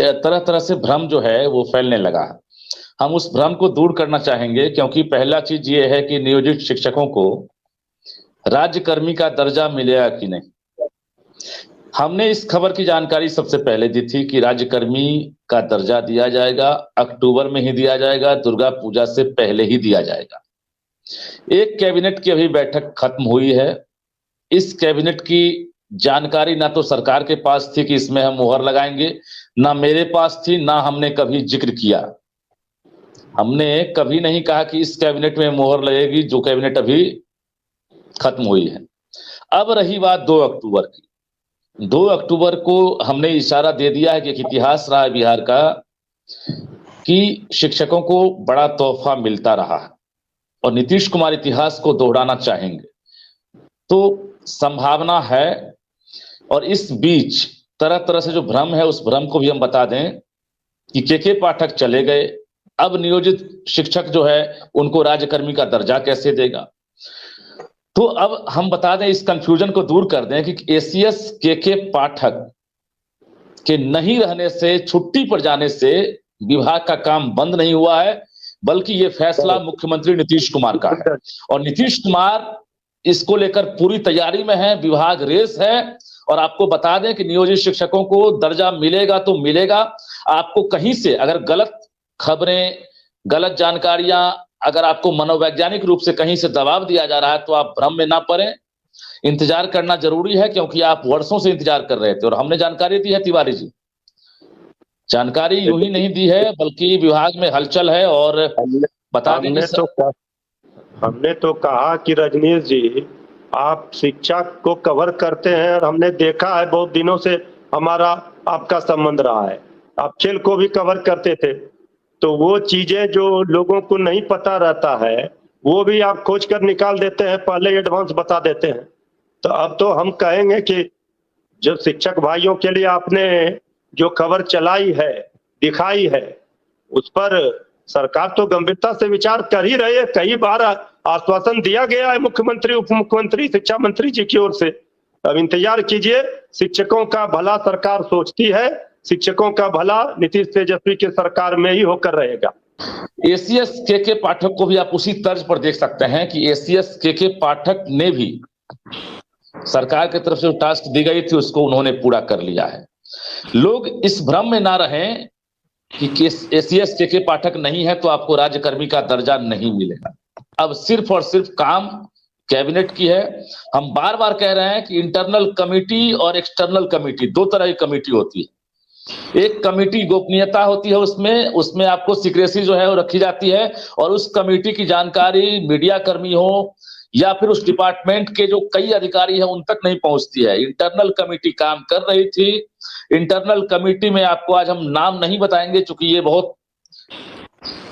तरह तरह से भ्रम जो है वो फैलने लगा है। हम उस भ्रम को दूर करना चाहेंगे, क्योंकि पहला चीज ये है कि नियोजित शिक्षकों को राज्यकर्मी का दर्जा मिलेगा कि नहीं। हमने इस खबर की जानकारी सबसे पहले दी थी कि राज्यकर्मी का दर्जा दिया जाएगा, अक्टूबर में ही दिया जाएगा, दुर्गा पूजा से पहले ही दिया जाएगा। एक कैबिनेट की अभी बैठक खत्म हुई है। इस कैबिनेट की जानकारी ना तो सरकार के पास थी कि इसमें हम मुहर लगाएंगे, ना मेरे पास थी, ना हमने कभी जिक्र किया। हमने कभी नहीं कहा कि इस कैबिनेट में मुहर लगेगी, जो कैबिनेट अभी खत्म हुई है। अब रही बात 2 अक्टूबर की। 2 अक्टूबर को हमने इशारा दे दिया है कि एक इतिहास रहा है बिहार का कि शिक्षकों को बड़ा तोहफा मिलता रहा है और नीतीश कुमार इतिहास को दोहराना चाहेंगे। तो संभावना है, और इस बीच तरह तरह से जो भ्रम है उस भ्रम को भी हम बता दें कि के पाठक चले गए, अब नियोजित शिक्षक जो है उनको राज्यकर्मी का दर्जा कैसे देगा। तो अब हम बता दें, इस कंफ्यूजन को दूर कर दें कि एसीएस के पाठक के नहीं रहने से, छुट्टी पर जाने से विभाग का काम बंद नहीं हुआ है, बल्कि ये फैसला मुख्यमंत्री नीतीश कुमार का है और नीतीश कुमार इसको लेकर पूरी तैयारी में है। विभाग रेस है, और आपको बता दें कि नियोजित शिक्षकों को दर्जा मिलेगा तो मिलेगा। आपको कहीं से अगर गलत खबरें, गलत जानकारियां, अगर आपको मनोवैज्ञानिक रूप से कहीं से दबाव दिया जा रहा है तो आप भ्रम में ना पड़े। इंतजार करना जरूरी है, क्योंकि आप वर्षों से इंतजार कर रहे थे और हमने जानकारी दी है। तिवारी जी, जानकारी यूं ही नहीं दी है, बल्कि विभाग में हलचल है। और बता दें हमने तो कहा कि रजनीश जी, आप शिक्षा को कवर करते हैं और हमने देखा है बहुत दिनों से हमारा आपका संबंध रहा है। आप खेल को भी कवर करते थे, तो वो चीजें जो लोगों को नहीं पता रहता है वो भी आप खोज कर निकाल देते हैं, पहले एडवांस बता देते हैं। तो अब तो हम कहेंगे कि जो शिक्षक भाइयों के लिए आपने जो खबर चलाई है, दिखाई है, उस पर सरकार तो गंभीरता से विचार कर ही रही है। कई बार आश्वासन दिया गया है मुख्यमंत्री, उप मुख्यमंत्री, शिक्षा मंत्री जी की ओर से। अब इंतजार कीजिए, शिक्षकों का भला सरकार सोचती है, शिक्षकों का भला नीतीश तेजस्वी के सरकार में ही होकर रहेगा। एसीएस के पाठक को भी आप उसी तर्ज पर देख सकते हैं कि एसीएस के पाठक ने भी सरकार की तरफ से जो टास्क दी गई थी उसको उन्होंने पूरा कर लिया है। लोग इस भ्रम में ना रहें कि एसीएस के पाठक नहीं है तो आपको राज्यकर्मी का दर्जा नहीं मिलेगा। अब सिर्फ और सिर्फ काम कैबिनेट की है। हम बार बार कह रहे हैं कि इंटरनल कमेटी और एक्सटर्नल कमेटी, 2 तरह की कमेटी होती है। एक कमेटी गोपनीयता होती है, उसमें आपको सीक्रेसी जो है वो रखी जाती है, और उस कमेटी की जानकारी मीडिया कर्मी हो या फिर उस डिपार्टमेंट के जो कई अधिकारी हैं उन तक नहीं पहुंचती है। इंटरनल कमेटी काम कर रही थी। इंटरनल कमेटी में आपको आज हम नाम नहीं बताएंगे, क्योंकि ये बहुत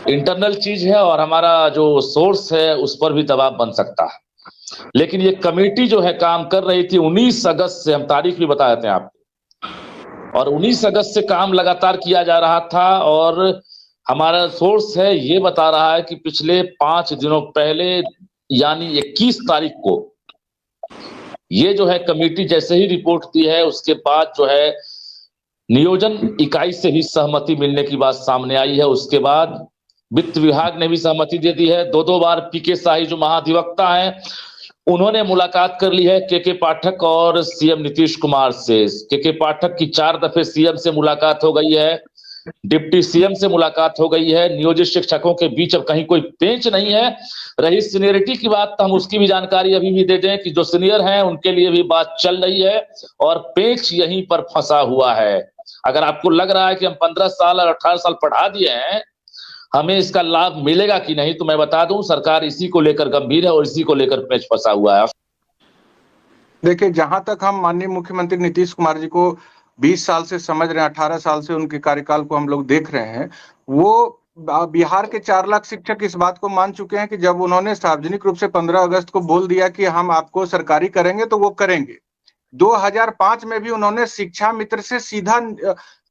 इंटरनल चीज है और हमारा जो सोर्स है उस पर भी दबाव बन सकता है। लेकिन ये कमेटी जो है काम कर रही थी 19 अगस्त से, हम तारीख भी बता देते हैं आपको, और 19 अगस्त से काम लगातार किया जा रहा था। और हमारा सोर्स है ये बता रहा है कि पिछले 5 दिनों पहले, यानी 21 तारीख को ये जो है कमेटी जैसे ही रिपोर्ट दी है, उसके बाद जो है नियोजन इकाई से भी सहमति मिलने की बात सामने आई है। उसके बाद वित्त विभाग ने भी सहमति दे दी है। 2 बार पीके शाही जो महाधिवक्ता हैं उन्होंने मुलाकात कर ली है के पाठक और सीएम नीतीश कुमार से। के पाठक की 4 दफे सीएम से मुलाकात हो गई है, डिप्टी सीएम से मुलाकात हो गई है। नियोजित शिक्षकों के बीच अब कहीं कोई पेंच नहीं है। रही सीनियरिटी की बात, तो हम उसकी भी जानकारी अभी भी दे दें कि जो सीनियर हैं उनके लिए भी बात चल रही है और पेंच यहीं पर फंसा हुआ है। अगर आपको लग रहा है कि हम 15 साल और 18 साल पढ़ा दिए हैं, हमें इसका लाभ मिलेगा कि नहीं, तो मैं बता दूं सरकार इसी को लेकर गंभीर है और इसी को लेकर पेंच फंसा हुआ है। देखिए, जहां तक हम माननीय मुख्यमंत्री नीतीश कुमार जी को 20 साल से समझ रहे हैं, 18 साल से उनके कार्यकाल को हम लोग देख रहे हैं, वो बिहार के 4 लाख शिक्षक इस बात को मान चुके हैं कि जब उन्होंने सार्वजनिक रूप से 15 अगस्त को बोल दिया कि हम आपको सरकारी करेंगे तो वो करेंगे। 2005 में भी उन्होंने शिक्षा मित्र से सीधा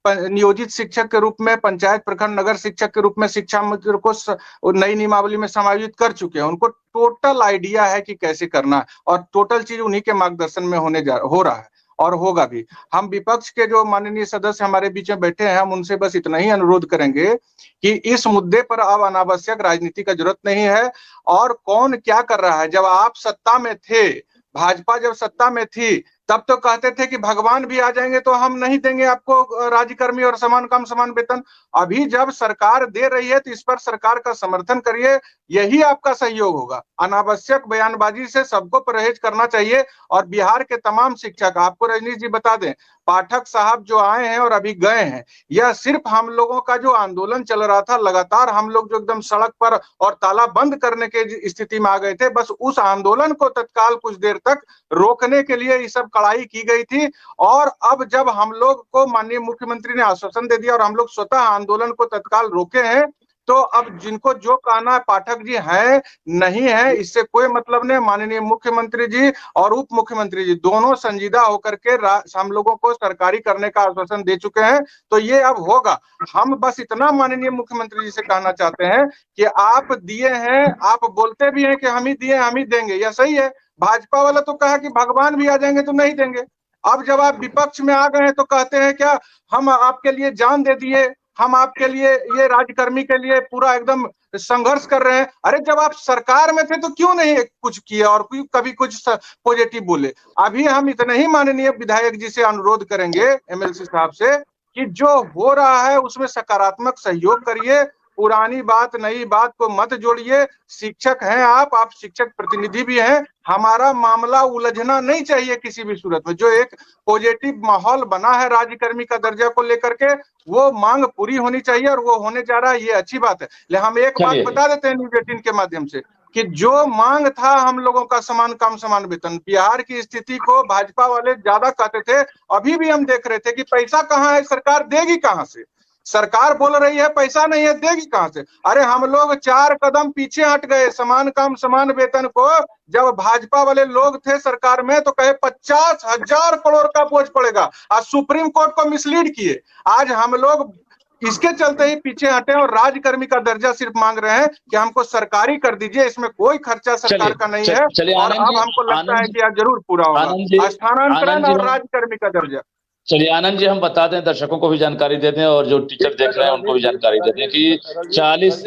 नियोजित शिक्षक के रूप में, पंचायत, प्रखंड, नगर शिक्षक के रूप में शिक्षा मित्र को नई नियमावली में समायोजित कर चुके हैं। उनको टोटल आइडिया है कि कैसे करना है और टोटल चीज उन्हीं के मार्गदर्शन में हो रहा है। और होगा भी। हम विपक्ष के जो माननीय सदस्य हमारे बीच में बैठे हैं, हम उनसे बस इतना ही अनुरोध करेंगे कि इस मुद्दे पर अब अनावश्यक राजनीति का जरूरत नहीं है। और कौन क्या कर रहा है, जब आप सत्ता में थे, भाजपा जब सत्ता में थी, तब तो कहते थे कि भगवान भी आ जाएंगे तो हम नहीं देंगे आपको राज्यकर्मी और समान काम समान वेतन। अभी जब सरकार दे रही है तो इस पर सरकार का समर्थन करिए, यही आपका सहयोग होगा। अनावश्यक बयानबाजी से सबको परहेज करना चाहिए। और बिहार के तमाम शिक्षक, आपको रजनीश जी बता दें, पाठक साहब जो आए हैं और अभी गए हैं, यह सिर्फ हम लोगों का जो आंदोलन चल रहा था, लगातार हम लोग जो एकदम सड़क पर और ताला बंद करने के स्थिति में आ गए थे, बस उस आंदोलन को तत्काल कुछ देर तक रोकने के लिए ये सब कड़ाई की गई थी। और अब जब हम लोग को माननीय मुख्यमंत्री ने आश्वासन दे दिया और हम लोग स्वतः आंदोलन को तत्काल रोके हैं, तो अब जिनको जो कहना है, पाठक जी हैं नहीं है, इससे कोई मतलब नहीं। माननीय मुख्यमंत्री जी और उप मुख्यमंत्री जी दोनों संजीदा होकर के हम लोगों को सरकारी करने का आश्वासन दे चुके हैं, तो ये अब होगा। हम बस इतना माननीय मुख्यमंत्री जी से कहना चाहते हैं कि आप दिए हैं, आप बोलते भी हैं कि हम ही दिए, हम ही देंगे, यह सही है। भाजपा वाला तो कहा कि भगवान भी आ जाएंगे तो नहीं देंगे। अब जब आप विपक्ष में आ गए हैं तो कहते हैं क्या हम आपके लिए जान दे दिए, हम आपके लिए ये राज्यकर्मी के लिए पूरा एकदम संघर्ष कर रहे हैं। अरे जब आप सरकार में थे तो क्यों नहीं कुछ किया और कभी कुछ पॉजिटिव बोले। अभी हम इतने ही माननीय विधायक जी से अनुरोध करेंगे, एमएलसी साहब से, कि जो हो रहा है उसमें सकारात्मक सहयोग करिए, पुरानी बात नई बात को मत जोड़िए। शिक्षक हैं आप शिक्षक प्रतिनिधि भी हैं, हमारा मामला उलझना नहीं चाहिए किसी भी सूरत में। जो एक पॉजिटिव माहौल बना है राज्यकर्मी का दर्जा को लेकर के, वो मांग पूरी होनी चाहिए और वो होने जा रहा है, ये अच्छी बात है। ले हम एक बात बता देते हैं न्यूज़ 18 के माध्यम से कि जो मांग था हम लोगों का समान काम समान वेतन, बिहार की स्थिति को भाजपा वाले ज्यादा कहते थे, अभी भी हम देख रहे थे कि पैसा कहाँ है, सरकार देगी कहां से। सरकार बोल रही है पैसा नहीं है, देगी कहां से। अरे हम लोग 4 कदम पीछे हट गए। समान काम समान वेतन को जब भाजपा वाले लोग थे सरकार में तो कहे 50,000 करोड़ का बोझ पड़ेगा, आज सुप्रीम कोर्ट को मिसलीड किए। आज हम लोग इसके चलते ही पीछे हटे और राज्यकर्मी का दर्जा सिर्फ मांग रहे हैं कि हमको सरकारी कर दीजिए, इसमें कोई खर्चा सरकार का नहीं है। और अब हमको लगता है कि यह जरूर पूरा होगा, स्थानांतरण और राज्यकर्मी का दर्जा। चलिए आनंद जी, हम बता दें, दर्शकों को भी जानकारी देते हैं और जो टीचर देख रहे हैं उनको भी जानकारी देते हैं कि 40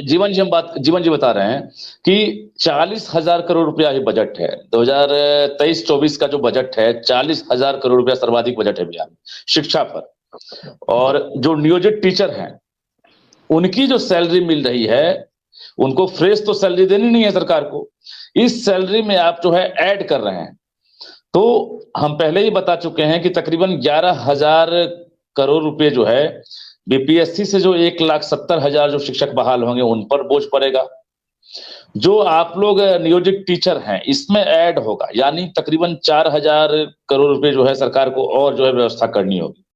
जीवन जी बता रहे हैं कि 40,000 करोड़ रुपया ही बजट है। 2023-24 का जो बजट है, 40,000 करोड़ रुपया सर्वाधिक बजट है बिहार में शिक्षा पर। और जो नियोजित टीचर हैं उनकी जो सैलरी मिल रही है, उनको फ्रेश तो सैलरी देनी नहीं है सरकार को, इस सैलरी में आप जो है ऐड कर रहे हैं। तो हम पहले ही बता चुके हैं कि तकरीबन 11,000 करोड़ रुपए जो है बीपीएससी से जो 1,70,000 जो शिक्षक बहाल होंगे उन पर बोझ पड़ेगा। जो आप लोग नियोजित टीचर हैं इसमें ऐड होगा, यानी तकरीबन 4,000 करोड़ रुपए जो है सरकार को और जो है व्यवस्था करनी होगी।